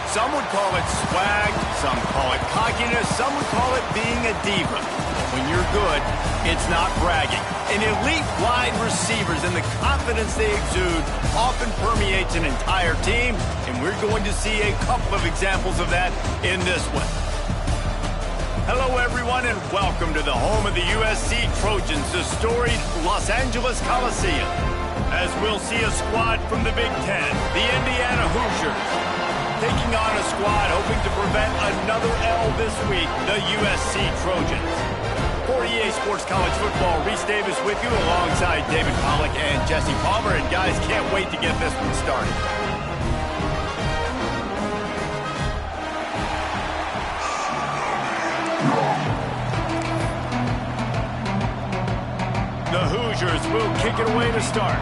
Some would call it swag, some call it cockiness, some would call it being a diva. When you're good, it's not bragging. And elite wide receivers and the confidence they exude often permeates an entire team, and we're going to see a couple of examples of that in this one. Hello, everyone, and welcome to the home of the USC Trojans, the storied Los Angeles Coliseum. As we'll see a squad from the Big Ten, the Indiana Hoosiers, taking on a squad hoping to prevent another L this week, the USC Trojans. For EA Sports College Football, Reese Davis with you alongside David Pollack and Jesse Palmer. And guys, can't wait to get this one started. The Hoosiers will kick it away to start.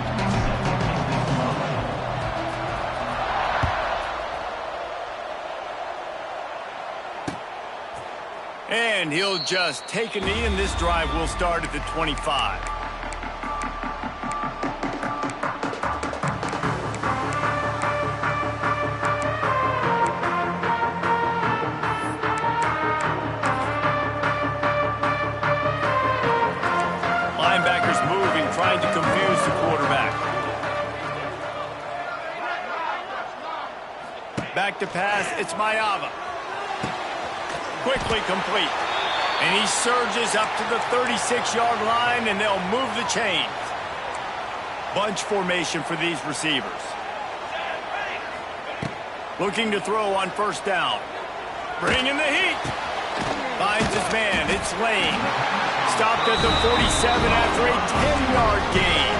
And he'll just take a knee, and this drive will start at the 25. Linebackers moving, trying to confuse the quarterback. Back to pass, it's Mayava. Quickly complete. And he surges up to the 36-yard line, and they'll move the chains. Bunch formation for these receivers. Looking to throw on first down. Bringing the heat. Finds his man. It's Lane. Stopped at the 47 after a 10-yard gain.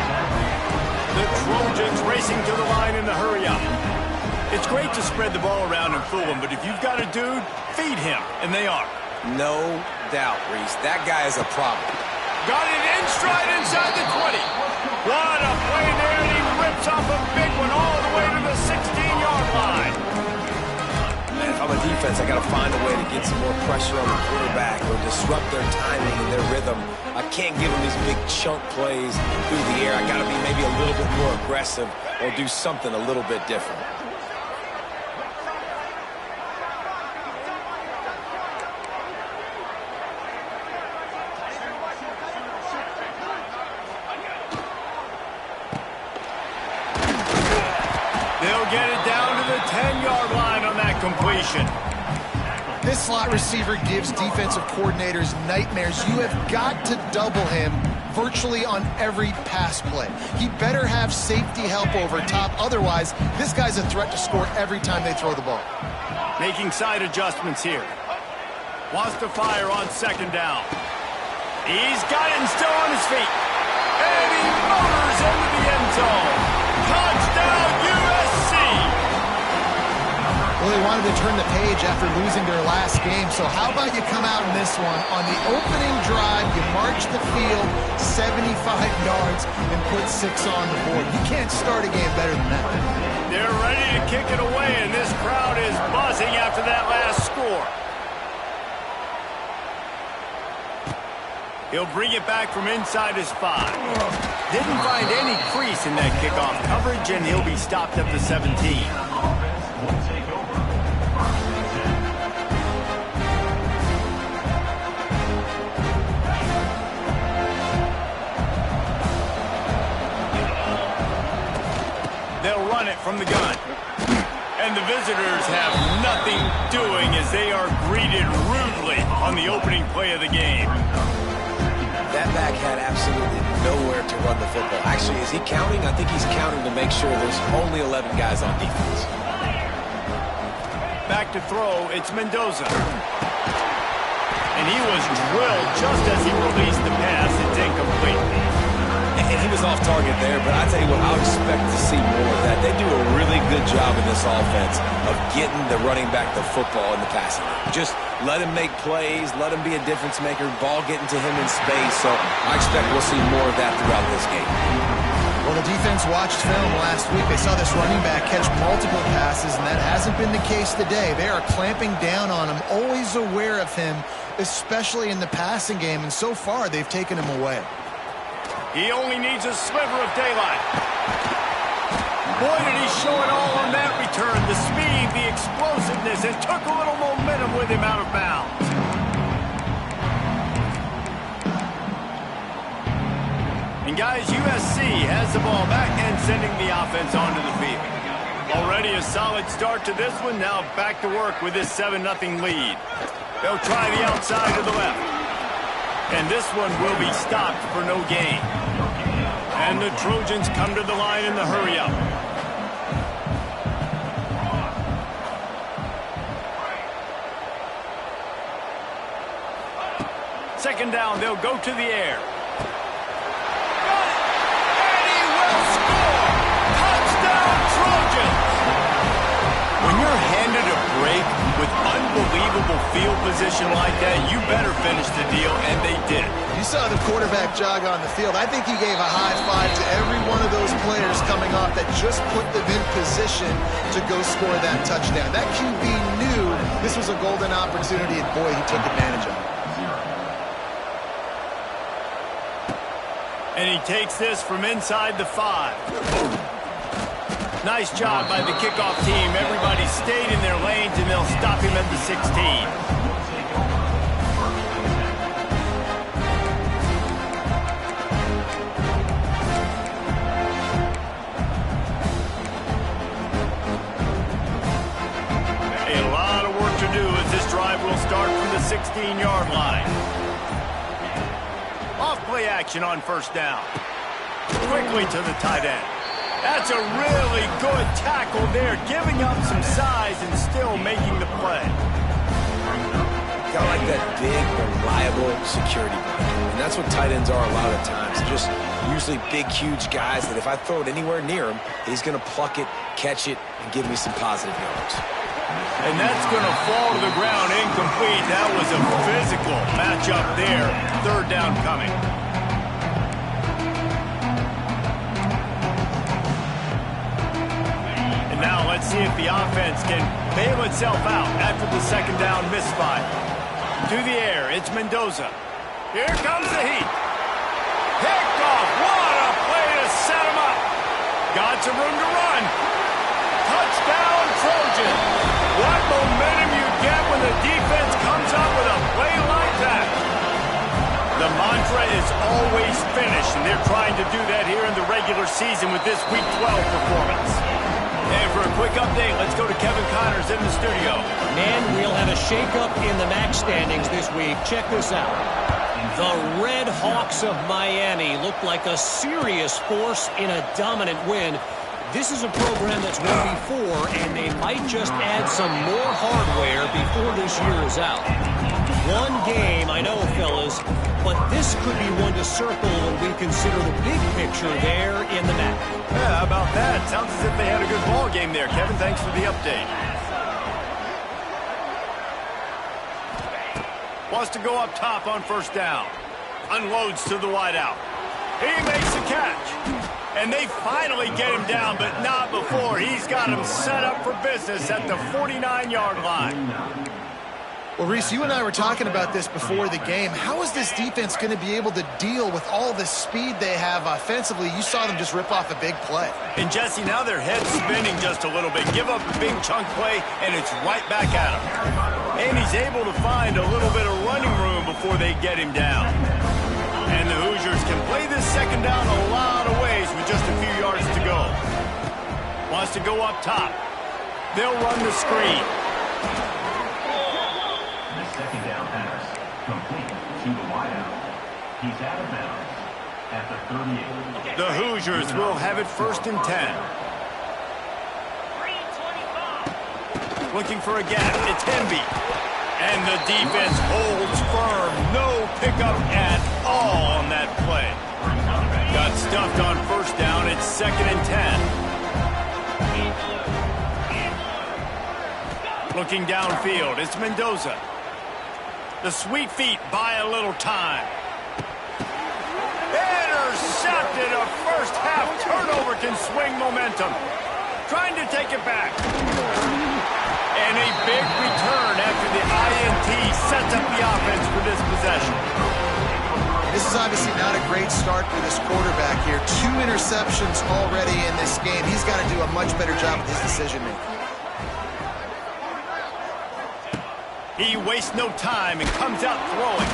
The Trojans racing to the line in the hurry-up. It's great to spread the ball around and fool him, but if you've got a dude, feed him, and they are. No doubt, Reese. That guy is a problem. Got it in stride inside the 20. What a play there, and he rips off a big one all the way to the 16-yard line. Man, if I'm a defense, I got to find a way to get some more pressure on the quarterback or disrupt their timing and their rhythm. I can't give them these big chunk plays through the air. I got to be maybe a little bit more aggressive or do something a little bit different. They'll get it down to the 10-yard line on that completion. This slot receiver gives defensive coordinators nightmares. You have got to double him virtually on every pass play. He better have safety help over top. Otherwise, this guy's a threat to score every time they throw the ball. Making side adjustments here. Wants to fire on second down. He's got it and still on his feet. And he motors into the end zone. Touchdown, USC! Well, they wanted to turn the page after losing their last game, so how about you come out in this one? On the opening drive, you march the field 75 yards and put 6 on the board. You can't start a game better than that. They're ready to kick it away, and this crowd is buzzing after that last score. He'll bring it back from inside his 5. Didn't find any crease in that kickoff coverage, and he'll be stopped at the 17. They'll run it from the gun. And the visitors have nothing doing as they are greeted rudely on the opening play of the game. That back had absolutely nowhere to run the football. Actually, is he counting? I think he's counting to make sure there's only 11 guys on defense. Back to throw, it's Mendoza. And he was drilled just as he released the pass. It's incomplete. And he was off target there, but I tell you what, I'll expect to see more of that. They do a really good job in this offense of getting the running back the football in the passing game. Just let him make plays, let him be a difference maker, ball getting to him in space. So I expect we'll see more of that throughout this game. Well, the defense watched film last week. They saw this running back catch multiple passes, and that hasn't been the case today. They are clamping down on him, always aware of him, especially in the passing game, and so far they've taken him away. He only needs a sliver of daylight. Boy, did he show it all on that return The speed, the explosiveness, and took a little momentum with him out of bounds. And guys, USC has the ball back and sending the offense onto the field. Already a solid start to this one. Now back to work with this 7-0 lead. They'll try the outside to the left. And this one will be stopped for no gain. And the Trojans come to the line in the hurry-up. Second down, they'll go to the air. Got it! And he will score! Touchdown, Trojans! When you're handed a break with unbelievable field position like that, you better finish the deal, and they did. You saw the quarterback jog on the field. I think he gave a high five to every one of those players coming off that just put them in position to go score that touchdown. That QB knew this was a golden opportunity, and boy, he took advantage of it. And he takes this from inside the 5. Nice job by the kickoff team. Everybody stayed in their lanes, and they'll stop him at the 16. A lot of work to do as this drive will start from the 16-yard line. Off-play action on first down. Quickly to the tight end. That's a really good tackle there, giving up some size and still making the play. Got like that big, reliable security blanket. And that's what tight ends are a lot of times. They're just usually big, huge guys that if I throw it anywhere near him, he's going to pluck it, catch it, and give me some positive yards. And that's going to fall to the ground incomplete. That was a physical matchup there. Third down coming. And now let's see if the offense can bail itself out after the second down misfire. To the air, it's Mendoza. Here comes the heat. Picked off. What a play to set him up. Got some room to run. Touchdown, Trojan. What momentum you get when the defense comes up with a play like that. The mantra is always finish, and they're trying to do that here in the regular season with this Week 12 performance. And for a quick update, let's go to Kevin Connors in the studio. And we'll have a shakeup in the MAC standings this week. Check this out. The Red Hawks of Miami look like a serious force in a dominant win. This is a program that's won before, and they might just add some more hardware before this year is out. One game, I know, fellas, but this could be one to circle when we consider the big picture there in the MAC. Yeah, how about that? Sounds as if they had a good ball game there. Kevin, thanks for the update. Wants to go up top on first down. Unloads to the wideout. He makes the catch. And they finally get him down, but not before. He's got him set up for business at the 49-yard line. Well, Reese, you and I were talking about this before the game. How is this defense going to be able to deal with all the speed they have offensively? You saw them just rip off a big play. And, Jesse, now their head's spinning just a little bit. Give up a big chunk play, and it's right back at him. And he's able to find a little bit of running room before they get him down. And the Hoosiers can play this second down a lot of ways with just a few yards to go. Wants to go up top. They'll run the screen. The second down pass complete to the wideout. He's out of bounds at the 38. The Hoosiers will have it 1st and 10. Looking for a gap. It's Hemby. And the defense holds firm. No pickup at all on that play. Got stuffed on first down. It's 2nd and 10. Looking downfield. It's Mendoza. The sweet feet buy a little time. Intercepted. A first half turnover can swing momentum. Trying to take it back. And a big return after the INT sets up the offense for this possession. This is obviously not a great start for this quarterback here. 2 interceptions already in this game. He's got to do a much better job with his decision-making. He wastes no time and comes out throwing.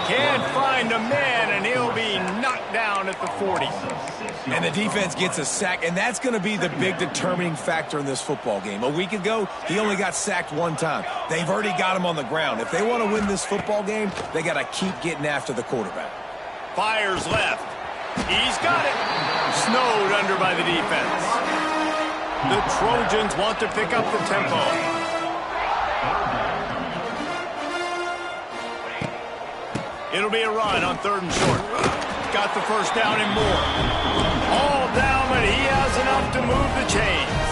Can't find a man, and he'll be knocked down at the 40. And the defense gets a sack, and that's going to be the big determining factor in this football game. A week ago, he only got sacked one time. They've already got him on the ground. If they want to win this football game, they got to keep getting after the quarterback. Fires left. He's got it. Snowed under by the defense. The Trojans want to pick up the tempo. It'll be a run on 3rd and short. Got the first down and more. All down, but he has enough to move the chains.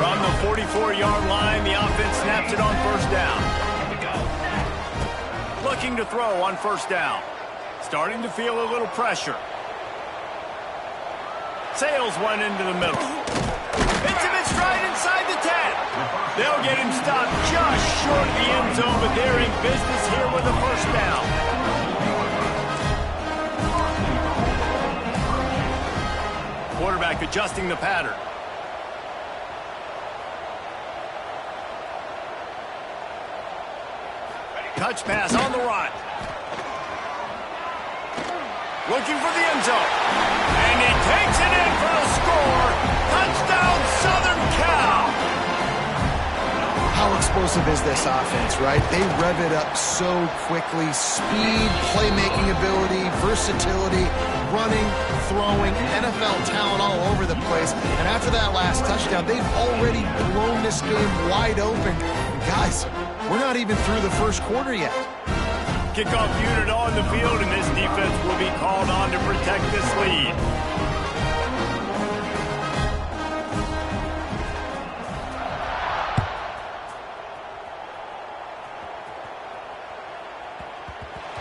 From the 44-yard line, the offense snaps it on 1st down. Looking to throw on 1st down. Starting to feel a little pressure. Sails one into the middle. Hits him in stride inside the 10. They'll get him stopped just short of the end zone, but they're in business here with a 1st down. Quarterback adjusting the pattern. Touch pass on the run. Looking for the end zone. And he takes it in for the score. Touchdown, Southern Cal. How explosive is this offense, right? They rev it up so quickly. Speed, playmaking ability, versatility, running, throwing, NFL talent all over the place. And after that last touchdown, they've already blown this game wide open. And guys, we're not even through the 1st quarter yet. Kickoff unit on the field, and this defense will be called on to protect this lead.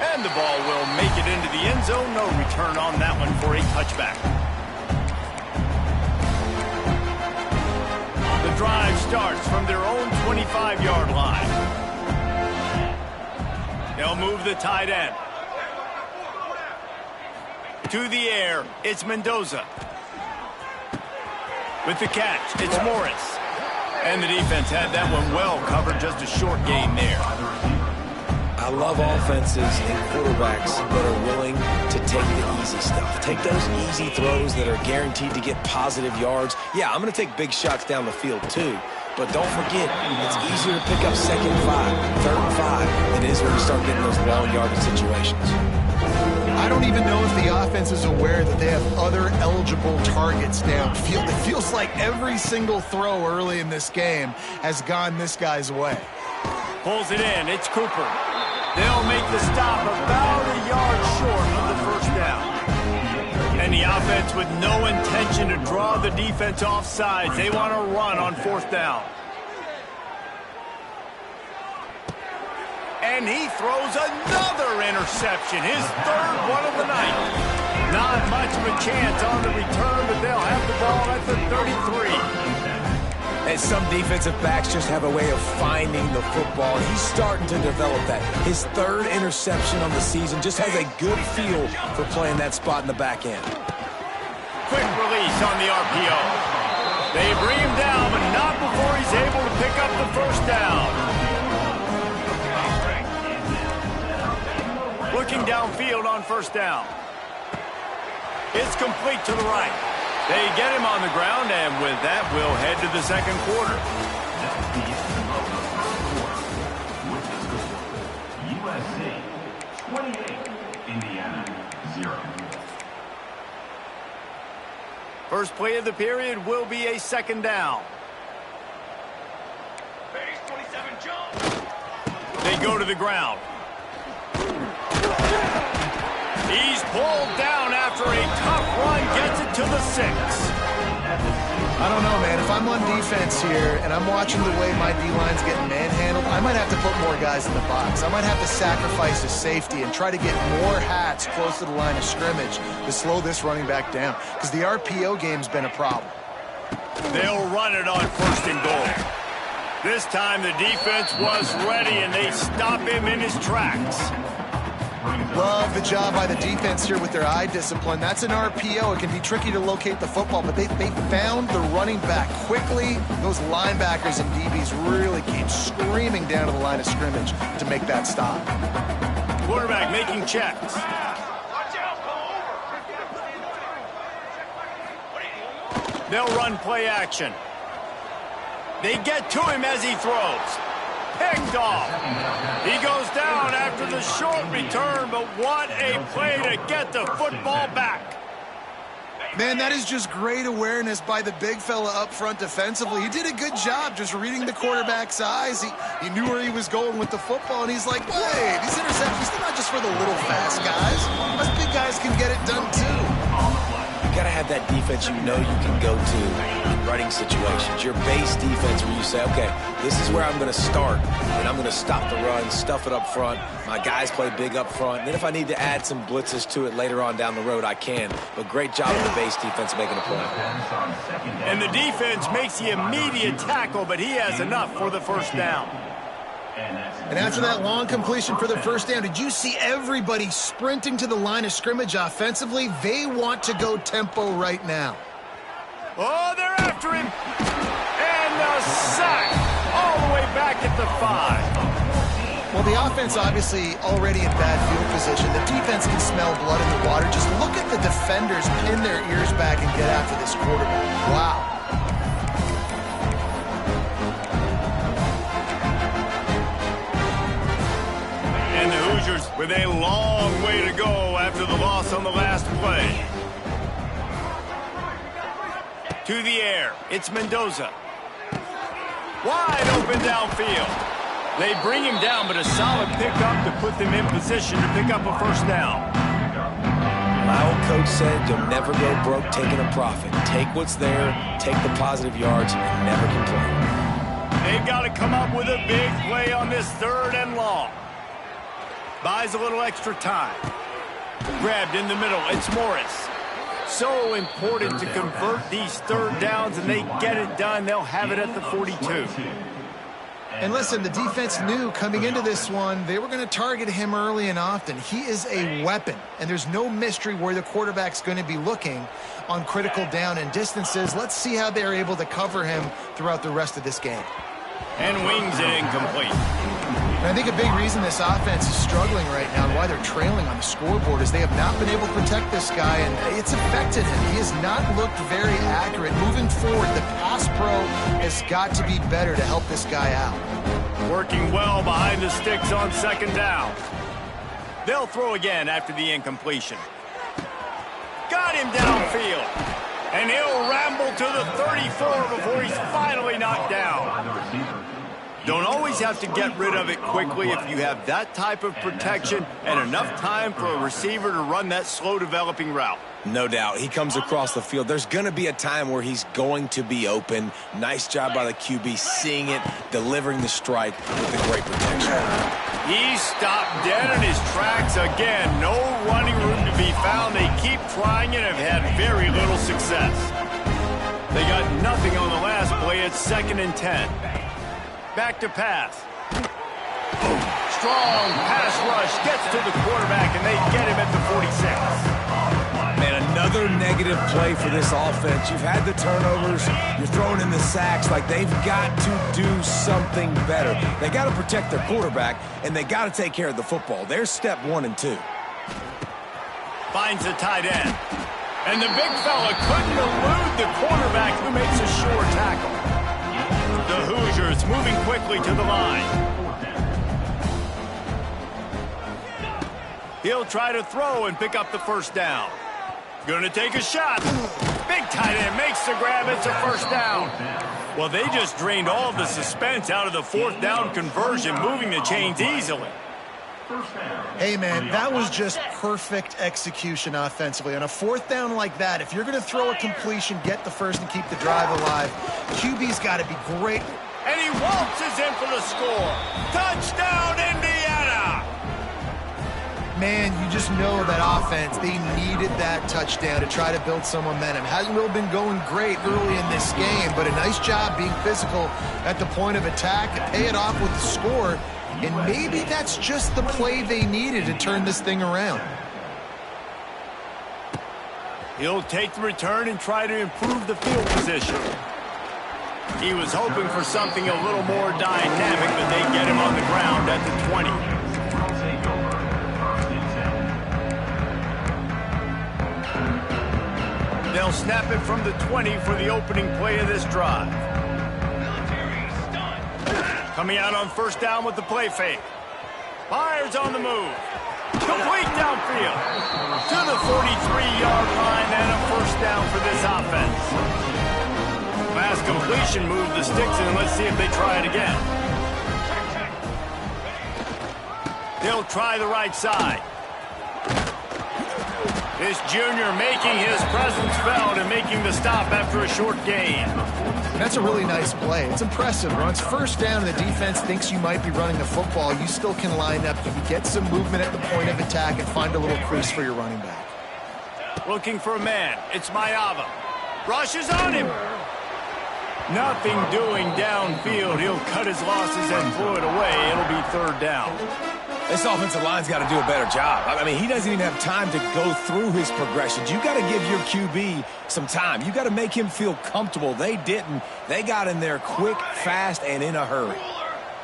And the ball will make it into the end zone. No return on that one for a touchback. The drive starts from their own 25-yard line. They'll move the tight end. To the air, it's Mendoza. With the catch, it's Morris. And the defense had that one well covered, just a short gain there. I love offenses and quarterbacks that are willing to take the easy stuff. Take those easy throws that are guaranteed to get positive yards. Yeah, I'm going to take big shots down the field too. But don't forget, it's easier to pick up 2nd and 5, 3rd and 5 than it is when you start getting those long yardage situations. I don't even know if the offense is aware that they have other eligible targets downfield. It feels like every single throw early in this game has gone this guy's way. Pulls it in. It's Cooper. They'll make the stop about a yard short of the 1st down. And the offense with no intention to draw the defense off sides. They want to run on 4th down. And he throws another interception, his 3rd one of the night. Not much of a chance on the return, but they'll have the ball at the 33. And some defensive backs just have a way of finding the football. He's starting to develop that. His 3rd interception on the season, just has a good feel for playing that spot in the back end. Quick release on the RPO. They bring him down, but not before he's able to pick up the 1st down. Looking downfield on 1st down. It's complete to the right. They get him on the ground, and with that, we'll head to the 2nd quarter. USC 28, Indiana 0. First play of the period will be a 2nd down. They go to the ground. He's pulled down after a tough run, gets it to the 6. I don't know, man. If I'm on defense here and I'm watching the way my D-line's getting manhandled, I might have to put more guys in the box. I might have to sacrifice his safety and try to get more hats close to the line of scrimmage to slow this running back down, because the RPO game's been a problem. They'll run it on 1st and goal. This time the defense was ready, and they stop him in his tracks. Love the job by the defense here with their eye discipline. That's an RPO. It can be tricky to locate the football, but they found the running back quickly. Those linebackers and DBs really came screaming down to the line of scrimmage to make that stop. Quarterback making checks. They'll run play action. They get to him as he throws. Picked off. He goes down after the short return, but what a play to get the football back. Man, that is just great awareness by the big fella up front defensively. He did a good job just reading the quarterback's eyes. He knew where he was going with the football, and he's like, wait, these interceptions, they're not just for the little fast guys. Us big guys can get it done too. You got to have that defense you know you can go to in running situations. Your base defense where you say, okay, this is where I'm going to start, and I'm going to stop the run, stuff it up front. My guys play big up front. And then if I need to add some blitzes to it later on down the road, I can. But great job of the base defense making a play. And the defense makes the immediate tackle, but he has enough for the first down. And after that long completion for the first down, did you see everybody sprinting to the line of scrimmage offensively? They want to go tempo right now. Oh, they're after him. And the sack all the way back at the 5. Well, the offense obviously already in bad field position. The defense can smell blood in the water. Just look at the defenders pin their ears back and get after this quarterback. Wow. And the Hoosiers with a long way to go after the loss on the last play. To the air, it's Mendoza. Wide open downfield. They bring him down, but a solid pickup to put them in position to pick up a first down. My old coach said you'll never go broke taking a profit. Take what's there, take the positive yards, and never complain. They've got to come up with a big play on this 3rd and long. Buys a little extra time. Grabbed in the middle. It's Morris. So important to convert these 3rd downs, and they get it done. They'll have it at the 42. And listen, the defense knew coming into this one, they were going to target him early and often. He is a weapon, and there's no mystery where the quarterback's going to be looking on critical down and distances. Let's see how they're able to cover him throughout the rest of this game. And wings it incomplete. And I think a big reason this offense is struggling right now and why they're trailing on the scoreboard is they have not been able to protect this guy, and it's affected him. He has not looked very accurate. Moving forward, the pass pro has got to be better to help this guy out. Working well behind the sticks on 2nd down. They'll throw again after the incompletion. Got him downfield. And he'll ramble to the 34 before he's finally knocked down. Don't always have to get rid of it quickly if you have that type of protection and enough time for a receiver to run that slow-developing route. No doubt. He comes across the field. There's going to be a time where he's going to be open. Nice job by the QB seeing it, delivering the strike with the great protection. He stopped dead in his tracks again. No running room to be found. They keep trying and have had very little success. They got nothing on the last play. It's 2nd and 10. Back to pass. Strong pass rush gets to the quarterback, and they get him at the 46. Man, another negative play for this offense. You've had the turnovers. You're throwing in the sacks. Like, they've got to do something better. They got to protect their quarterback, and they got to take care of the football. There's step 1 and 2. Finds the tight end. And the big fella couldn't elude the quarterback who makes a sure tackle. The Hoosiers moving quickly to the line. He'll try to throw and pick up the first down. Gonna take a shot. Big tight end makes the grab. It's a first down. Well, they just drained all of the suspense out of the 4th down conversion, moving the chains easily. Hey, man, that was just perfect execution offensively. On a 4th down like that, if you're going to throw a completion, get the first and keep the drive alive, QB's got to be great. And he waltzes in for the score. Touchdown, Indiana! Man, you just know that offense, they needed that touchdown to try to build some momentum. Hasn't really been going great early in this game, but a nice job being physical at the point of attack to pay it off with the score. And maybe that's just the play they needed to turn this thing around. He'll take the return and try to improve the field position. He was hoping for something a little more dynamic, but they get him on the ground at the 20. They'll snap it from the 20 for the opening play of this drive. Coming out on first down with the play fake. Fires on the move. Complete downfield. To the 43-yard line and a first down for this offense. Fast completion moved the sticks in. Let's see if they try it again. They'll try the right side. This junior making his presence felt and making the stop after a short gain. That's a really nice play. It's impressive. When it's first down and the defense thinks you might be running the football, you still can line up. You can get some movement at the point of attack and find a little crease for your running back. Looking for a man. It's Mayava. Rushes on him. Nothing doing downfield. He'll cut his losses and throw it away. It'll be third down. This offensive line's got to do a better job. I mean, he doesn't even have time to go through his progressions. You got to give your QB some time. You got to make him feel comfortable. They didn't. They got in there quick, fast, and in a hurry.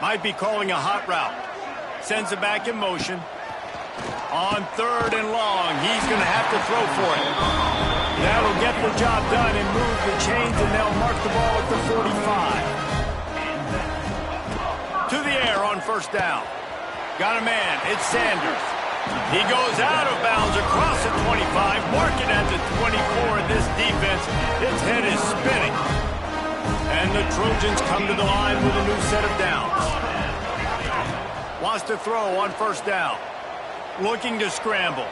Might be calling a hot route. Sends it back in motion. On third and long, he's going to have to throw for it. That'll get the job done and move the chains, and they'll mark the ball at the 45. To the air on first down. Got a man. It's Sanders. He goes out of bounds across the 25, mark it at the 24, and this defense, its head is spinning. And the Trojans come to the line with a new set of downs. Wants to throw on first down. Looking to scramble.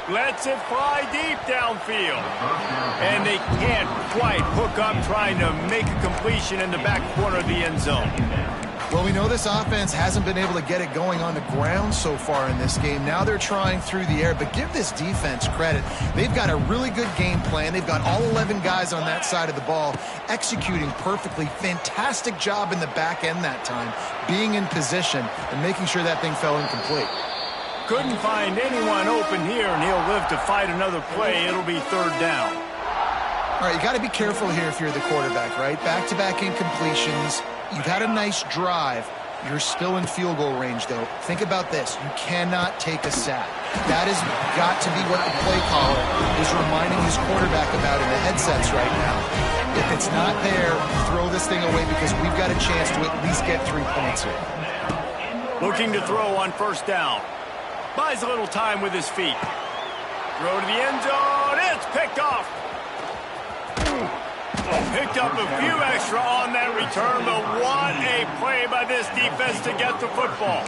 Lets it fly deep downfield. And they can't quite hook up trying to make a completion in the back corner of the end zone. Well, we know this offense hasn't been able to get it going on the ground so far in this game. Now they're trying through the air, but give this defense credit. They've got a really good game plan. They've got all 11 guys on that side of the ball executing perfectly. Fantastic job in the back end that time, being in position and making sure that thing fell incomplete. Couldn't find anyone open here, and he'll live to fight another play. It'll be third down. All right, you got to be careful here if you're the quarterback, right? Back-to-back incompletions. You've had a nice drive. You're still in field goal range, though. Think about this. You cannot take a sack. That has got to be what the play caller is reminding his quarterback about in the headsets right now. If it's not there, throw this thing away because we've got a chance to at least get 3 points here. Looking to throw on first down. Buys a little time with his feet. Throw to the end zone. It's picked off. Picked up a few extra on that return, but what a play by this defense to get the football.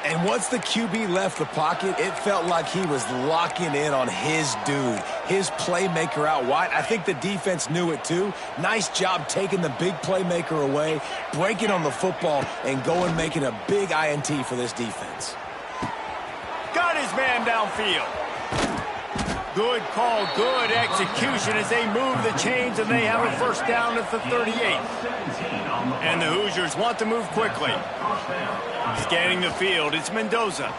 And once the QB left the pocket, it felt like he was locking in on his dude, his playmaker out wide. I think the defense knew it too. Nice job taking the big playmaker away, breaking on the football, and going making a big INT for this defense. Got his man downfield. Good call, good execution as they move the chains, and they have a first down at the 38. And the Hoosiers want to move quickly. Scanning the field, it's Mendoza.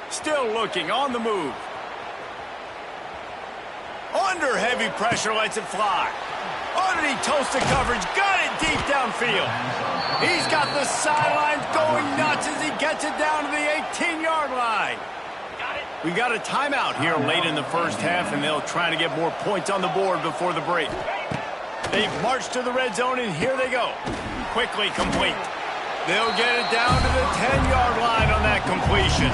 Still looking, on the move. Under heavy pressure, lets it fly. Underneath toasted coverage, got it deep downfield. He's got the sidelines going nuts as he gets it down to the 18-yard line. We got a timeout here late in the first half, and they'll try to get more points on the board before the break. They've marched to the red zone, and here they go. Quickly complete. They'll get it down to the 10-yard line on that completion.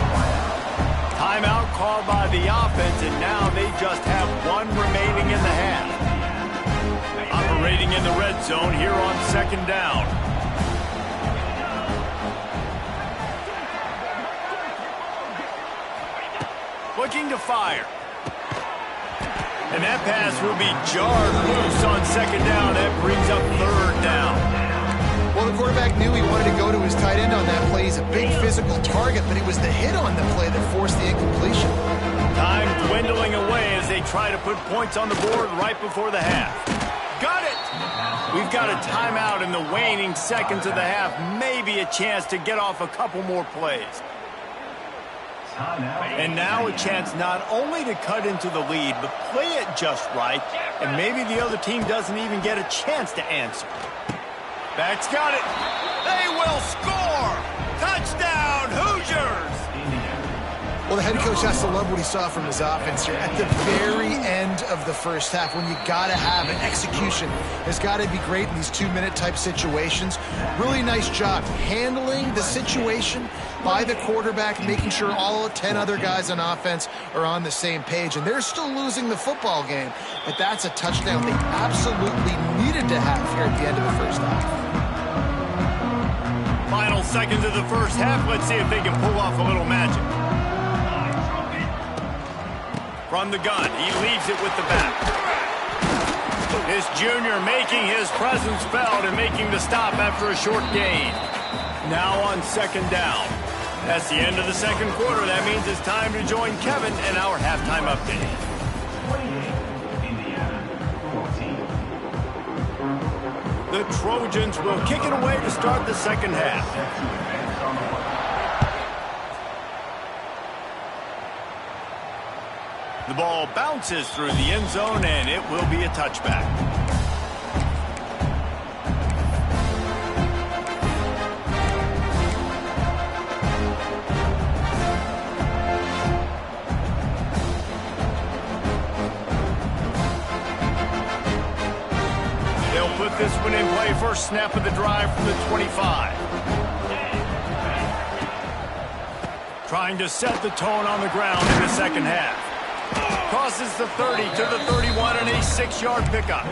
Timeout called by the offense, and now they just have one remaining in the half. Operating in the red zone here on second down. Looking to fire. And that pass will be jarred loose on second down. That brings up third down. Well, the quarterback knew he wanted to go to his tight end on that play. He's a big physical target, but it was the hit on the play that forced the incompletion. Time dwindling away as they try to put points on the board right before the half. Got it! We've got a timeout in the waning seconds of the half. Maybe a chance to get off a couple more plays. And now a chance not only to cut into the lead, but play it just right. And maybe the other team doesn't even get a chance to answer. That's got it. They will score. Touchdown, Hoosiers. Well, the head coach has to love what he saw from his offense here at the very end of the first half, when you got to have an execution. It's got to be great in these 2-minute type situations. Really nice job handling the situation by the quarterback, making sure all 10 other guys on offense are on the same page. And they're still losing the football game, but that's a touchdown they absolutely needed to have here at the end of the first half. Final seconds of the first half. Let's see if they can pull off a little magic. From the gun, he leaves it with the back. This junior making his presence felt and making the stop after a short gain. Now on second down. That's the end of the second quarter. That means it's time to join Kevin in our halftime update. 28, Indiana, 14. The Trojans will kick it away to start the second half. The ball bounces through the end zone, and it will be a touchback. They'll put this one in play. First snap of the drive from the 25. Trying to set the tone on the ground in the second half. Crosses the 30 to the 31 and a 6-yard pickup.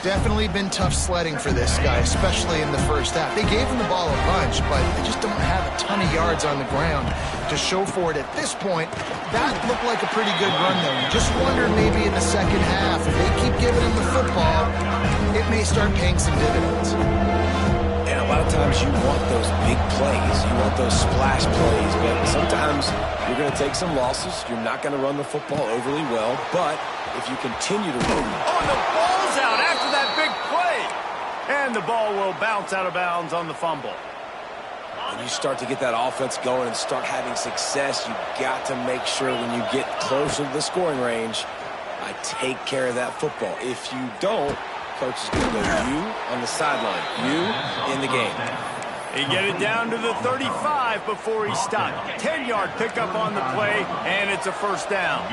Definitely been tough sledding for this guy, especially in the first half. They gave him the ball a bunch, but they just don't have a ton of yards on the ground to show for it at this point. That looked like a pretty good run, though. You just wonder maybe in the second half, if they keep giving him the football, it may start paying some dividends. And a lot of times you want those big plays. You want those splash plays. But sometimes you're going to take some losses. You're not going to run the football overly well. But if you continue to run... Oh, the ball's out after that big play. And the ball will bounce out of bounds on the fumble. When you start to get that offense going and start having success, you've got to make sure when you get closer to the scoring range, I take care of that football. If you don't, coach is going to go you on the sideline, you in the game. He get it down to the 35 before he stopped. 10-yard pickup on the play, and it's a first down.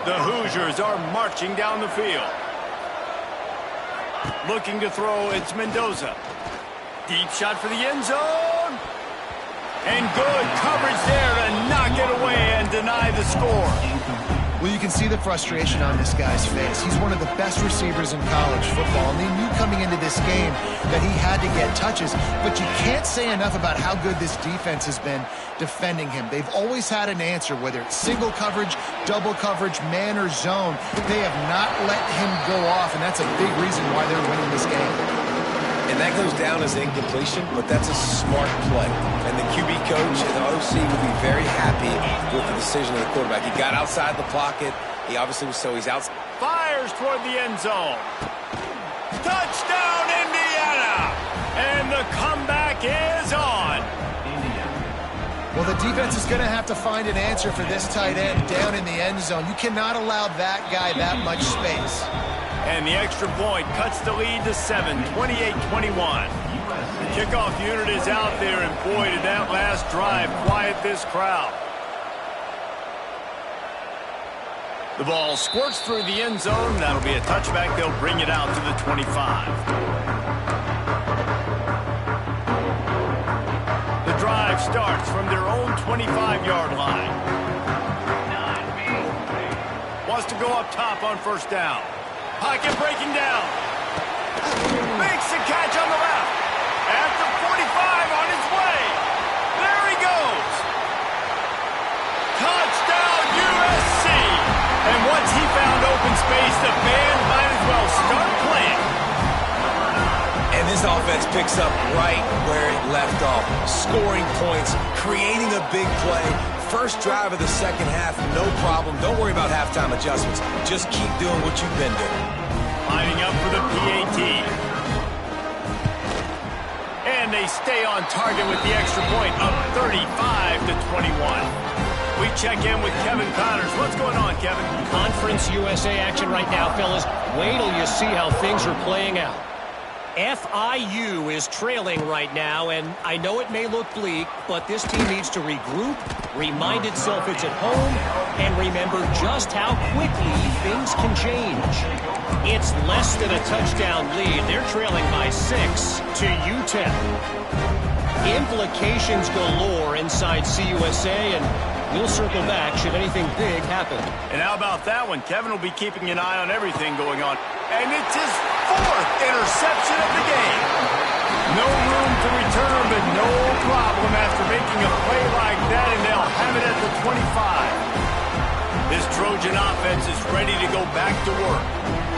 The Hoosiers are marching down the field. Looking to throw, it's Mendoza. Deep shot for the end zone. And good coverage there to knock it away and deny the score. Well, you can see the frustration on this guy's face. He's one of the best receivers in college football, and they knew coming into this game that he had to get touches, but you can't say enough about how good this defense has been defending him. They've always had an answer, whether it's single coverage, double coverage, man or zone. They have not let him go off, and that's a big reason why they're winning this game. And that goes down as incompletion, but that's a smart play. And the QB coach and the OC will be very happy with the decision of the quarterback. He got outside the pocket. He obviously was, so he's out. Fires toward the end zone. Touchdown, Indiana! And the comeback is on. Well, the defense is going to have to find an answer for this tight end down in the end zone. You cannot allow that guy that much space. And the extra point cuts the lead to 7, 28-21. The kickoff unit is out there, and boy, did that last drive quiet this crowd. The ball squirts through the end zone. That'll be a touchback. They'll bring it out to the 25. The drive starts from their own 25-yard line. Wants to go up top on first down. Pocket breaking down. Makes the catch on the left. At the 45 on his way. There he goes. Touchdown USC. And once he found open space, the band might as well start playing. And this offense picks up right where it left off. Scoring points, creating a big play. First drive of the second half, no problem. Don't worry about halftime adjustments. Just keep doing what you've been doing. Lining up for the PAT. And they stay on target with the extra point, up 35-21. We check in with Kevin Connors. What's going on, Kevin? Conference USA action right now, fellas. Wait till you see how things are playing out. FIU is trailing right now, and I know it may look bleak, but this team needs to regroup, remind itself it's at home, and remember just how quickly things can change. It's less than a touchdown lead. They're trailing by 6 to UTEP. Implications galore inside CUSA, and we'll circle back should anything big happen. And how about that one? Kevin will be keeping an eye on everything going on. And it's his 4th interception of the game. No room to return, but no problem after making a play like that, and they'll have it at the 25. This Trojan offense is ready to go back to work.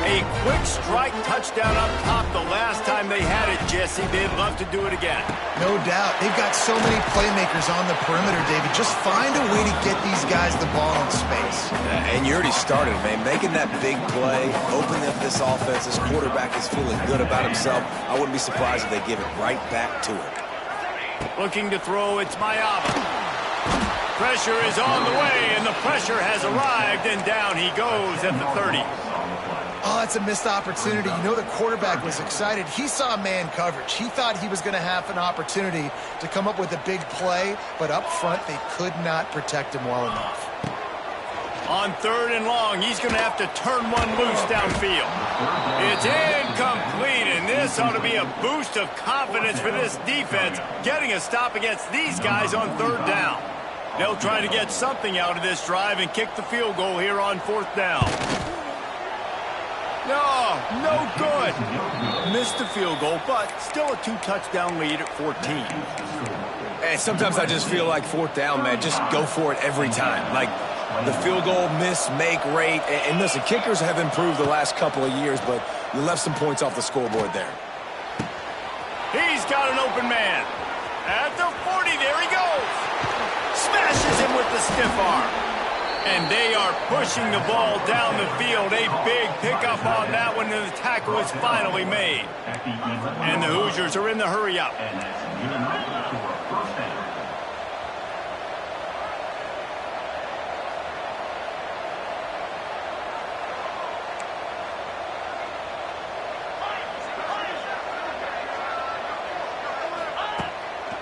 A quick strike touchdown up top the last time they had it, Jesse. They'd love to do it again. No doubt. They've got so many playmakers on the perimeter, David. Just find a way to get these guys the ball in space. And you already started, man. Making that big play, opening up this offense. This quarterback is feeling good about himself. I wouldn't be surprised if they give it right back to him. Looking to throw, it's Mayaba. Pressure is on the way, and the pressure has arrived, and down he goes at the 30. Oh, it's a missed opportunity. You know the quarterback was excited. He saw man coverage. He thought he was going to have an opportunity to come up with a big play, but up front they could not protect him well enough. On 3rd and long, he's going to have to turn one loose downfield. It's incomplete, and this ought to be a boost of confidence for this defense, getting a stop against these guys on 3rd down. They'll try to get something out of this drive and kick the field goal here on 4th down. No good. Missed the field goal, but still a 2-touchdown lead at 14. And sometimes I just feel like 4th down, man. Just go for it every time. Like the field goal miss, make rate. And listen, kickers have improved the last couple of years, but you left some points off the scoreboard there. He's got an open man. At the 40, there he goes. Smashes him with the stiff arm. And they are pushing the ball down the field. A big pickup on that one, and the tackle is finally made. And the Hoosiers are in the hurry-up.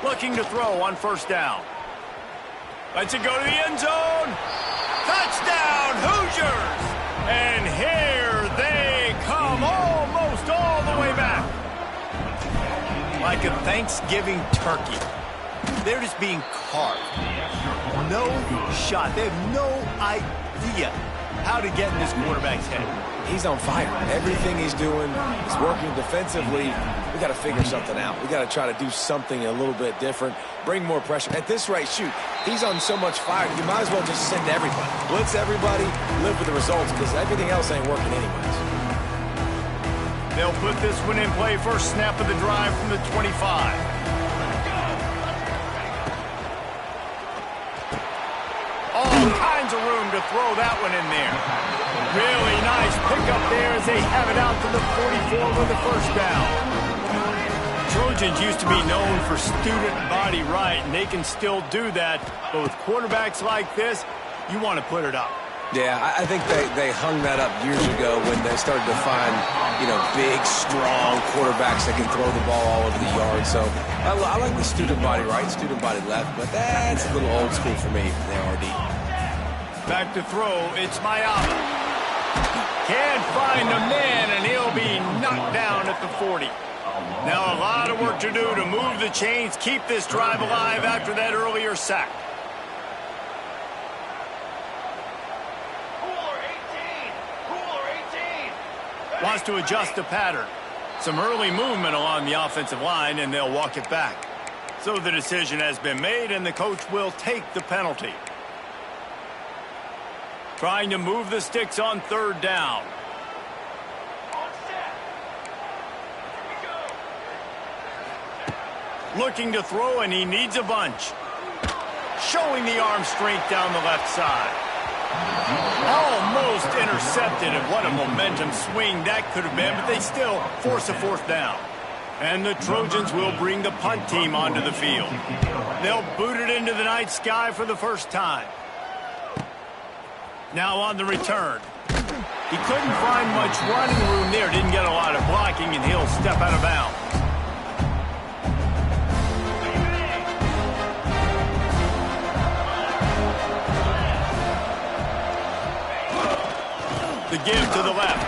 Looking to throw on 1st down. Lets it go to the end zone. Touchdown, Hoosiers! And here they come, almost all the way back. Like a Thanksgiving turkey. They're just being carved. No shot. They have no idea how to get in this quarterback's head. He's on fire. Everything he's doing is working defensively. We got to figure something out. We got to try to do something a little bit different. Bring more pressure. At this rate, shoot, he's on so much fire. You might as well just send everybody. Blitz everybody, live with the results, because everything else ain't working anyways. They'll put this one in play. First snap of the drive from the 25. All kinds of room to throw that one in there. Really nice pickup there as they have it out to the 44 with the 1st down. Trojans used to be known for student body right, and they can still do that. But with quarterbacks like this, you want to put it up. Yeah, I think they hung that up years ago when they started to find, big, strong quarterbacks that can throw the ball all over the yard. So I like the student body right, student body left, but that's a little old school for me, the RD. Back to throw, it's Mayaba. Can't find the man, and he'll be knocked down at the 40. Now a lot of work to do to move the chains, keep this drive alive after that earlier sack. Wants to adjust the pattern. Some early movement along the offensive line, and they'll walk it back. So the decision has been made, and the coach will take the penalty. Trying to move the sticks on 3rd down. Looking to throw, and he needs a bunch. Showing the arm strength down the left side. Almost Almost intercepted, and what a momentum swing that could have been, but they still force a fourth down. And the Trojans will bring the punt team onto the field. They'll boot it into the night sky for the first time. Now on the return. He couldn't find much running room there. Didn't get a lot of blocking, and he'll step out of bounds. The give to the left.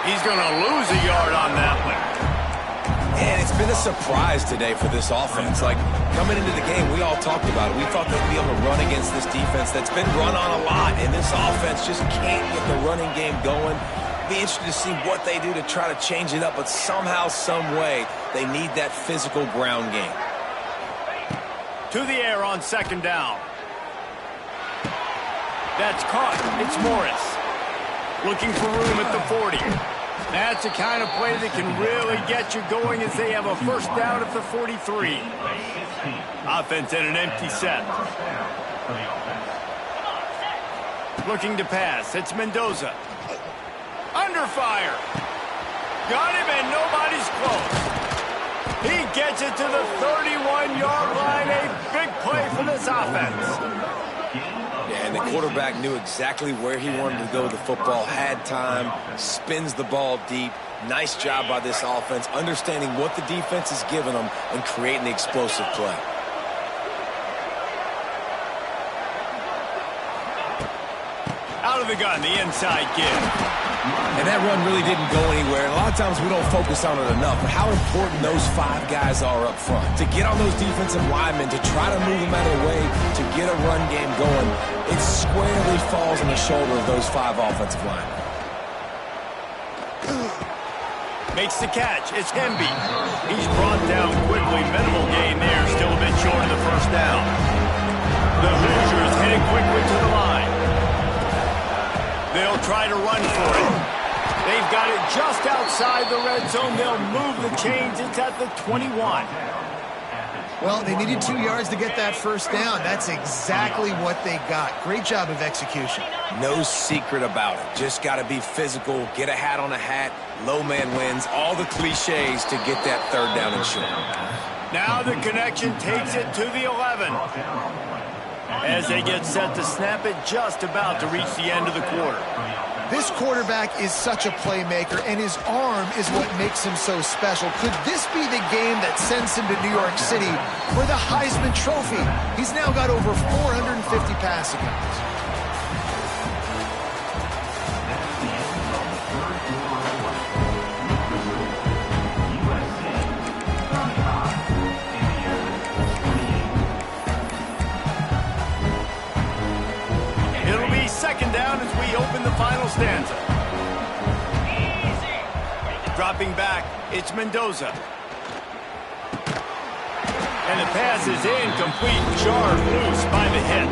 He's going to lose a yard on that one. And it's been a surprise today for this offense. Like, coming into the game, we all talked about it. We thought they'd be able to run against this defense that's been run on a lot, and this offense just can't get the running game going. Be interested to see what they do to try to change it up, but somehow, some way, they need that physical ground game. To the air on second down. That's caught. It's Morris. Looking for room at the 40. That's the kind of play that can really get you going as they have a first down at the 43. Offense at an empty set. Looking to pass. It's Mendoza. Under fire. Got him, and nobody's close. He gets it to the 31-yard line. A big play for this offense. Yeah, and the quarterback knew exactly where he wanted to go with the football, had time, spins the ball deep. Nice job by this offense, understanding what the defense is giving them and creating the explosive play. Out of the gun, the inside give. And that run really didn't go anywhere. And a lot of times we don't focus on it enough, but how important those 5 guys are up front. To get on those defensive linemen, to try to move them out of the way, to get a run game going, it squarely falls on the shoulder of those 5 offensive linemen. Makes the catch. It's Hemby. He's brought down quickly. Minimal gain there. Still a bit short of the first down. The Hoosiers heading quickly to the line. They'll try to run for it. They've got it just outside the red zone. They'll move the chains. It's at the 21. Well, they needed 2 yards to get that first down. That's exactly what they got. Great job of execution. No secret about it. Just got to be physical, get a hat on a hat, low man wins, all the cliches to get that third down and short. Now the connection takes it to the 11. As they get set to snap it, just about to reach the end of the quarter. This quarterback is such a playmaker, and his arm is what makes him so special. Could this be the game that sends him to New York City for the Heisman Trophy? He's now got over 450 passing yards. Second down as we open the final stanza. Dropping back, it's Mendoza. And the pass is incomplete, jarred loose by the hit.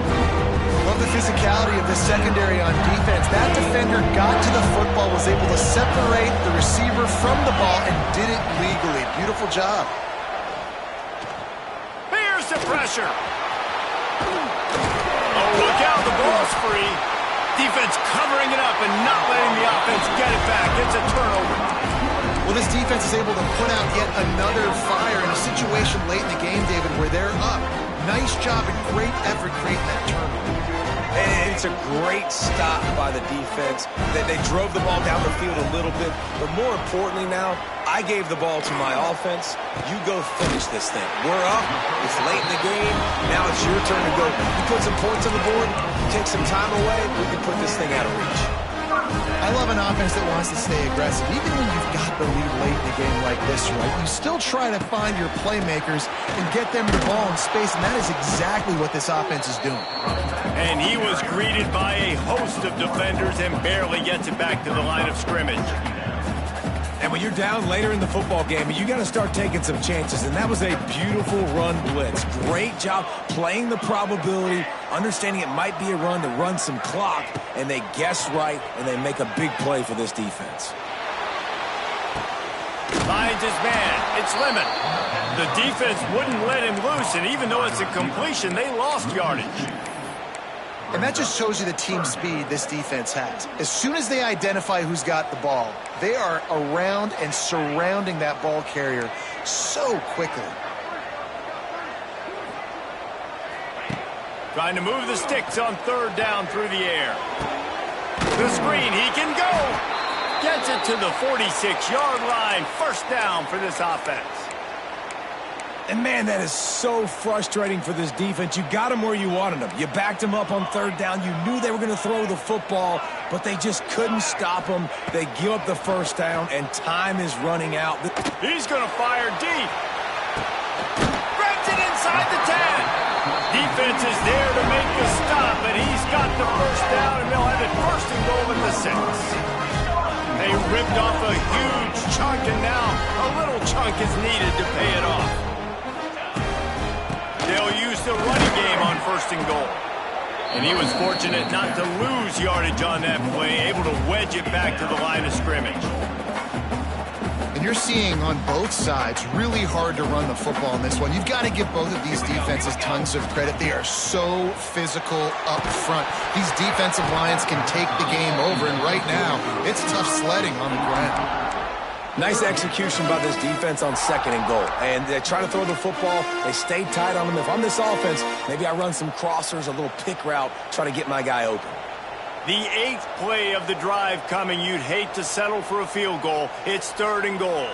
Love the physicality of the secondary on defense. That defender got to the football, was able to separate the receiver from the ball, and did it legally. Beautiful job. Here's the pressure. Oh, look out, the ball's free. Defense covering it up and not letting the offense get it back. It's a turnover. Well, this defense is able to put out yet another fire in a situation late in the game, David, where they're up. Nice job and great effort creating that turnover. And it's a great stop by the defense. They drove the ball down the field a little bit, but more importantly now, I gave the ball to my offense. You go finish this thing. We're up. It's late in the game. Now it's your turn to go. You put some points on the board, take some time away, we can put this thing out of reach. I love an offense that wants to stay aggressive. Even when you've got the lead late in a game like this, right, you still try to find your playmakers and get them the ball in space, and that is exactly what this offense is doing. And he was greeted by a host of defenders and barely gets it back to the line of scrimmage. And when you're down later in the football game, you got to start taking some chances, and that was a beautiful run blitz. Great job playing the probability, understanding it might be a run to run some clock, and they guess right, and they make a big play for this defense. Finds his man. It's Lemon. The defense wouldn't let him loose, and even though it's a completion, they lost yardage. And that just shows you the team speed this defense has. As soon as they identify who's got the ball, they are around and surrounding that ball carrier so quickly. Trying to move the sticks on third down through the air. The screen, he can go. Gets it to the 46-yard line. First down for this offense. And, man, that is so frustrating for this defense. You got them where you wanted them. You backed them up on third down. You knew they were going to throw the football, but they just couldn't stop them. They give up the first down, and time is running out. He's going to fire deep. Grabs it inside the 10. Defense is there to make the stop, and he's got the first down, and they'll have it first and goal at the 6. They ripped off a huge chunk, and now a little chunk is needed to pay it off. They'll use the running game on first and goal. And he was fortunate not to lose yardage on that play, able to wedge it back to the line of scrimmage. And you're seeing on both sides really hard to run the football in this one. You've got to give both of these defenses tons of credit. They are so physical up front. These defensive lines can take the game over, and right now, it's tough sledding on the ground. Nice execution by this defense on second and goal. And they try to throw the football. They stay tight on them. If I'm this offense, maybe I run some crossers, a little pick route, try to get my guy open. The 8th play of the drive coming. You'd hate to settle for a field goal. It's third and goal.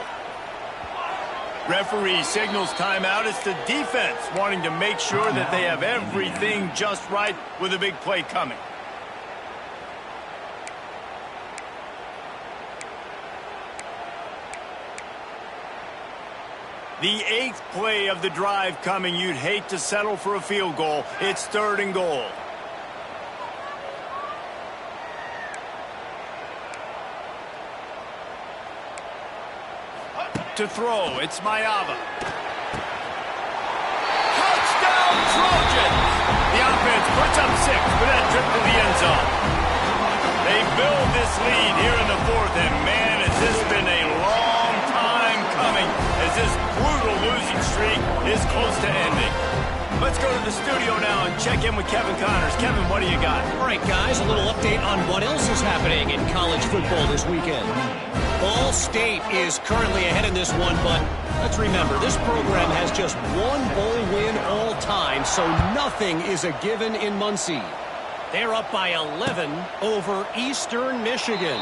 Referee signals timeout. It's the defense wanting to make sure that they have everything just right with a big play coming. The 8th play of the drive coming. You'd hate to settle for a field goal. It's third and goal. To throw, it's Mayava. Touchdown, Trojans! The offense puts up 6 with that trip to the end zone. They build this lead here in the 4th, and man, has this been a long time coming as this brutal losing streak is close to ending. Let's go to the studio now and check in with Kevin Connors. Kevin, what do you got? All right, guys, a little update on what else is happening in college football this weekend. Ball State is currently ahead in this one, but let's remember, this program has just one bowl win all time, so nothing is a given in Muncie. They're up by 11 over Eastern Michigan.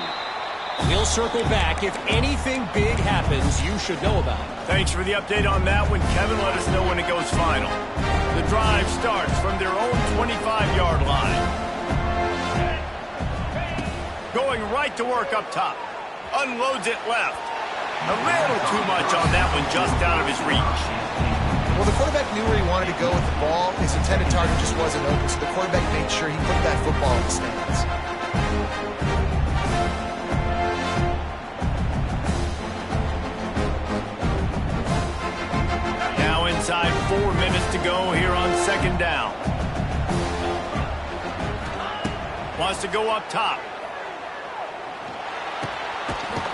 We'll circle back. If anything big happens, you should know about it. Thanks for the update on that one, Kevin. Let us know when it goes final. The drive starts from their own 25-yard line. Going right to work up top. Unloads it left. A little too much on that one, just out of his reach. Well, the quarterback knew where he wanted to go with the ball. His intended target just wasn't open, so the quarterback made sure he put that football in the stands. Now inside 4 minutes to go here on second down. Wants to go up top.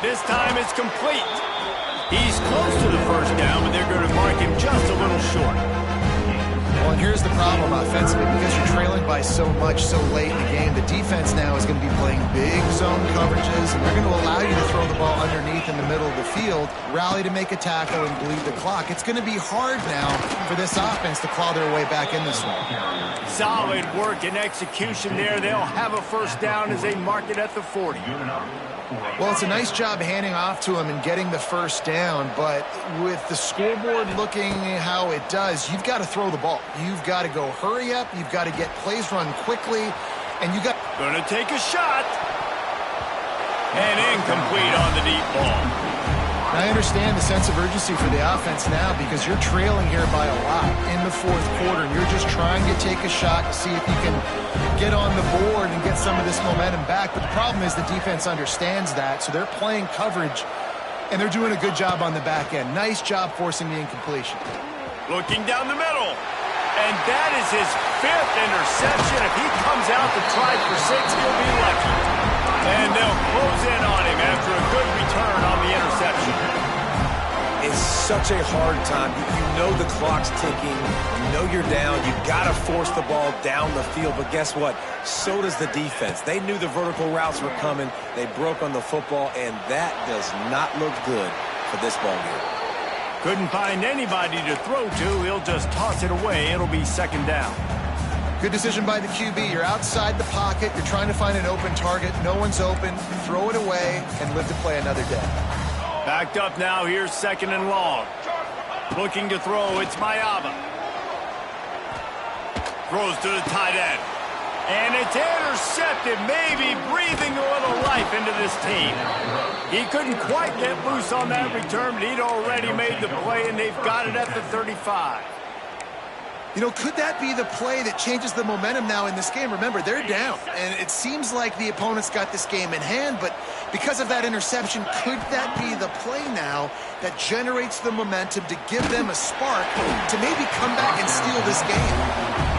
This time it's complete. He's close to the first down, but they're going to mark him just a little short. Well, and here's the problem offensively. Because you're trailing by so much so late in the game, the defense now is going to be playing big zone coverages, and they're going to allow you to throw the ball underneath in the middle of the field, rally to make a tackle, and bleed the clock. It's going to be hard now for this offense to claw their way back in this one. Solid work and execution there. They'll have a first down as they mark it at the 40. Well, it's a nice job handing off to him and getting the first down, but with the scoreboard looking how it does, you've got to throw the ball. You've got to go hurry up. You've got to get plays run quickly, and you got... Gonna take a shot. And incomplete on the deep ball. I understand the sense of urgency for the offense now because you're trailing here by a lot in the fourth quarter, and you're just trying to take a shot to see if you can get on the board and get some of this momentum back. But the problem is the defense understands that, so they're playing coverage, and they're doing a good job on the back end. Nice job forcing the incompletion. Looking down the middle. And that is his 5th interception. If he comes out to try for 6, he'll be lucky. And they'll close in on him after a good return on the interception. It's such a hard time. You know the clock's ticking. You know you're down. You got to force the ball down the field. But guess what? So does the defense. They knew the vertical routes were coming. They broke on the football, and that does not look good for this ball game. Couldn't find anybody to throw to. He'll just toss it away. It'll be second down. Good decision by the QB. You're outside the pocket. You're trying to find an open target. No one's open. Throw it away and live to play another day. Backed up now. Here's second and long. Looking to throw. It's Mayava. Throws to the tight end. And it's intercepted. Maybe breathing a little life into this team. He couldn't quite get loose on that return, but he'd already made the play, and they've got it at the 35. You know, could that be the play that changes the momentum now in this game? Remember, they're down, and it seems like the opponent's got this game in hand, but because of that interception, could that be the play now that generates the momentum to give them a spark to maybe come back and steal this game?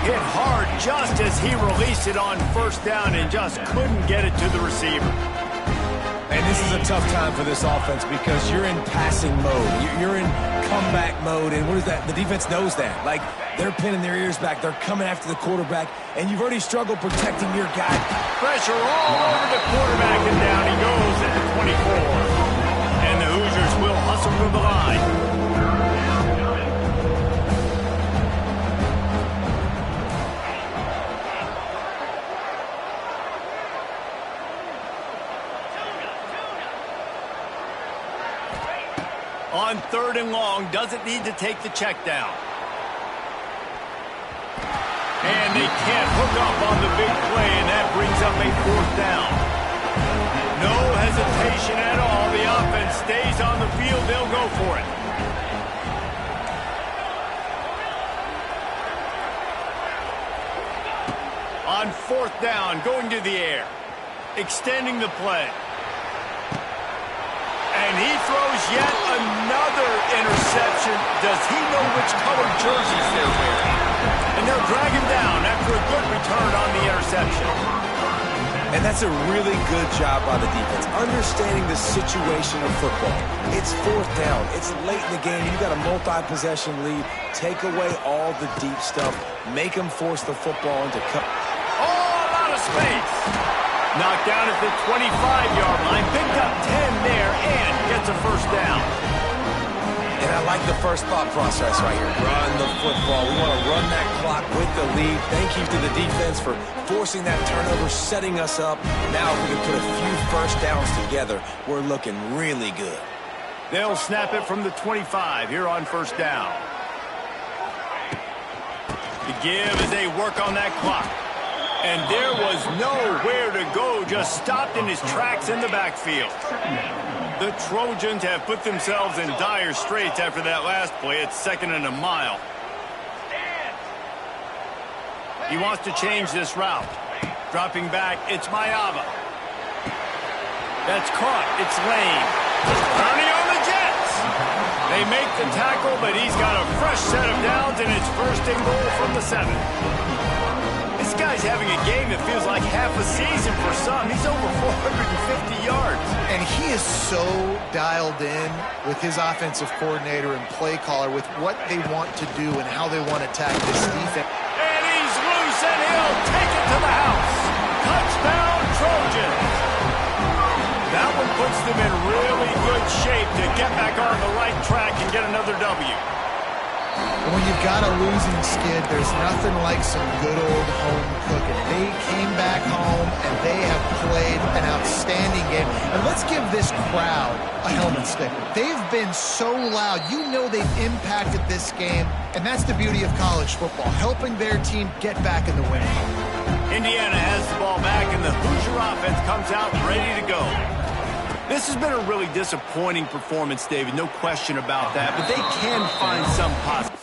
Hit hard just as he released it on first down and just couldn't get it to the receiver. And this is a tough time for this offense because you're in passing mode. You're in comeback mode, and what is that? The defense knows that. Like, they're pinning their ears back. They're coming after the quarterback, and you've already struggled protecting your guy. Pressure all over the quarterback, and down he goes at the 24. And the Hoosiers will hustle to the line. On third and long, doesn't need to take the check down. And they can't hook up on the big play, and that brings up a fourth down. No hesitation at all. The offense stays on the field. They'll go for it. On fourth down, going to the air. Extending the play. And he throws yet another interception. Does he know which color jerseys they're wearing? And they'll drag him down after a good return on the interception. And that's a really good job by the defense, understanding the situation of football. It's fourth down. It's late in the game. You got a multi-possession lead. Take away all the deep stuff. Make them force the football into cut. All out of space. Knocked down at the 25-yard line. Picked up 10 there and gets a first down. And I like the first thought process right here. Run the football. We want to run that clock with the lead. Thank you to the defense for forcing that turnover, setting us up. Now if we can put a few first downs together, we're looking really good. They'll snap it from the 25 here on first down. The give as they work on that clock. And there was nowhere to go, just stopped in his tracks in the backfield. The Trojans have put themselves in dire straits after that last play. It's second and a mile. He wants to change this route. Dropping back, it's Mayava. That's caught, it's Lane. Brownie on the Jets. They make the tackle, but he's got a fresh set of downs, and it's first and goal from the 7. This guy's having a game that feels like half a season for some. He's over 450 yards. And he is so dialed in with his offensive coordinator and play caller with what they want to do and how they want to attack this defense. And he's loose, and he'll take it to the house. Touchdown, Trojans. That one puts them in really good shape to get back on the right track and get another W. When you've got a losing skid, there's nothing like some good old home cooking. They came back home, and they have played an outstanding game. And let's give this crowd a helmet sticker. They've been so loud. You know they've impacted this game, and that's the beauty of college football, helping their team get back in the win. Indiana has the ball back, and the Hoosier offense comes out ready to go. This has been a really disappointing performance, David, no question about that, but they can find some positive.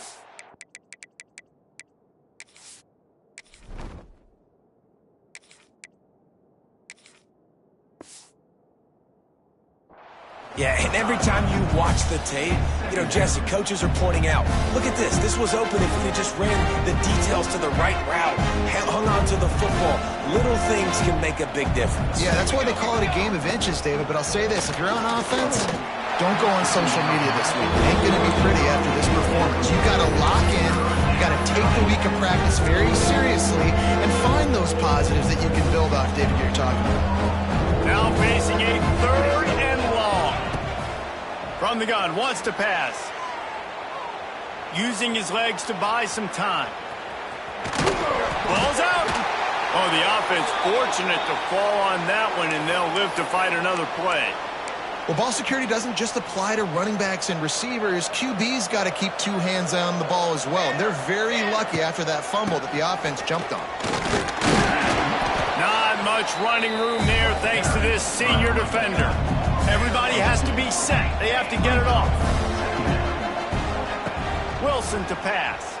Yeah, and every time you watch the tape, you know, Jesse, coaches are pointing out, look at this. This was open if we had just ran the details to the right route, hung on to the football. Little things can make a big difference. Yeah, that's why they call it a game of inches, David. But I'll say this, if you're on offense, Don't go on social media this week. It ain't going to be pretty after this performance. You got to lock in. You got to take the week of practice very seriously and find those positives that you can build off, David, you're talking about. Now facing a 3rd and long. From the gun, wants to pass. Using his legs to buy some time. Ball's out. Oh, the offense fortunate to fall on that one, and they'll live to fight another play. Well, ball security doesn't just apply to running backs and receivers. QB's got to keep 2 hands on the ball as well. And they're very lucky after that fumble that the offense jumped on. Not much running room there thanks to this senior defender. Everybody has to be set. They have to get it off. Wilson to pass.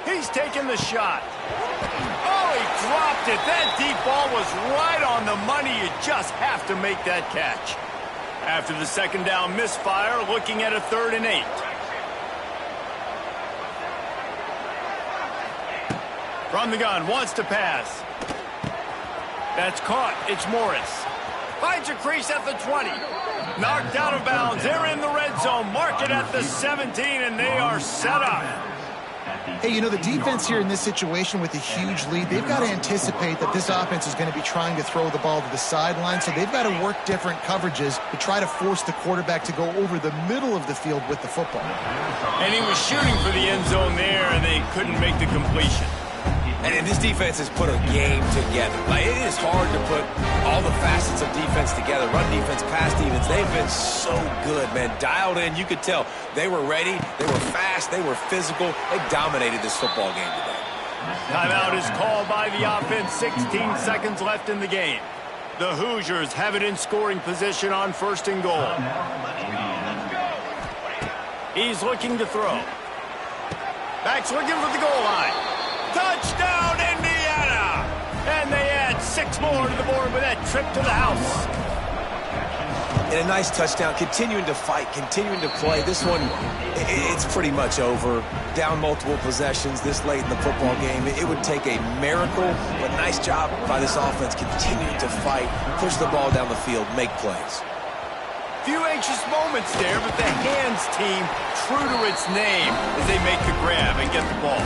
He's taking the shot. Oh, he dropped it. That deep ball was right on the money. You just have to make that catch. After the 2nd down misfire, looking at a 3rd and 8. From the gun, wants to pass. That's caught. It's Morris. Finds a crease at the 20. Knocked out of bounds. They're in the red zone. Mark it at the 17, and they are set up. Hey, you know, the defense here in this situation with a huge lead, they've got to anticipate that this offense is going to be trying to throw the ball to the sideline, so they've got to work different coverages to try to force the quarterback to go over the middle of the field with the football. And he was shooting for the end zone there, and they couldn't make the completion. And this defense has put a game together. Like, it is hard to put all the facets of defense together. Run defense, pass defense, they've been so good, man. Dialed in, you could tell. They were ready, they were fast, they were physical. They dominated this football game today. Timeout is called by the offense. 16 seconds left in the game. The Hoosiers have it in scoring position on 1st and goal. He's looking to throw. Back's looking for the goal line. Touchdown, Indiana! And they add 6 more to the board with that trip to the house. And a nice touchdown, continuing to fight, continuing to play. This one, it's pretty much over. Down multiple possessions this late in the football game. It would take a miracle, but nice job by this offense continuing to fight, push the ball down the field, make plays. Few anxious moments there, but the hands team, true to its name, as they make the grab and get the ball.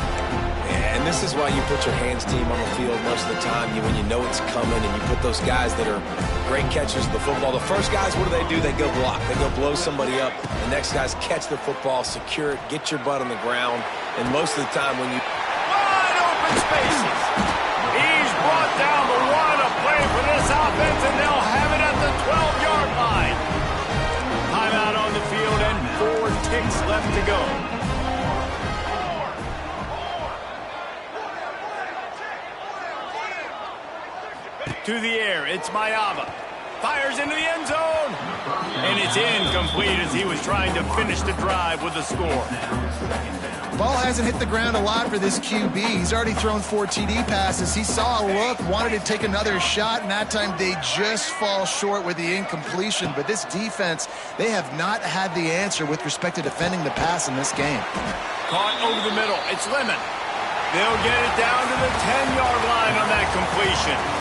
And this is why you put your hands team on the field most of the time when you know it's coming, and you put those guys that are great catchers of the football. The first guys, what do? They go block. They go blow somebody up. The next guys catch the football, secure it, get your butt on the ground. And most of the time when you... Wide open spaces. He's brought down the one to play for this offense, and they'll have it at the 12-yard line. Timeout on the field and 4 ticks left to go. To the air, it's Mayaba. Fires into the end zone. And it's incomplete as he was trying to finish the drive with a score. Ball hasn't hit the ground a lot for this QB. He's already thrown 4 TD passes. He saw a look, wanted to take another shot, and that time they just fall short with the incompletion. But this defense, they have not had the answer with respect to defending the pass in this game. Caught over the middle. It's Lemon. They'll get it down to the 10-yard line on that completion.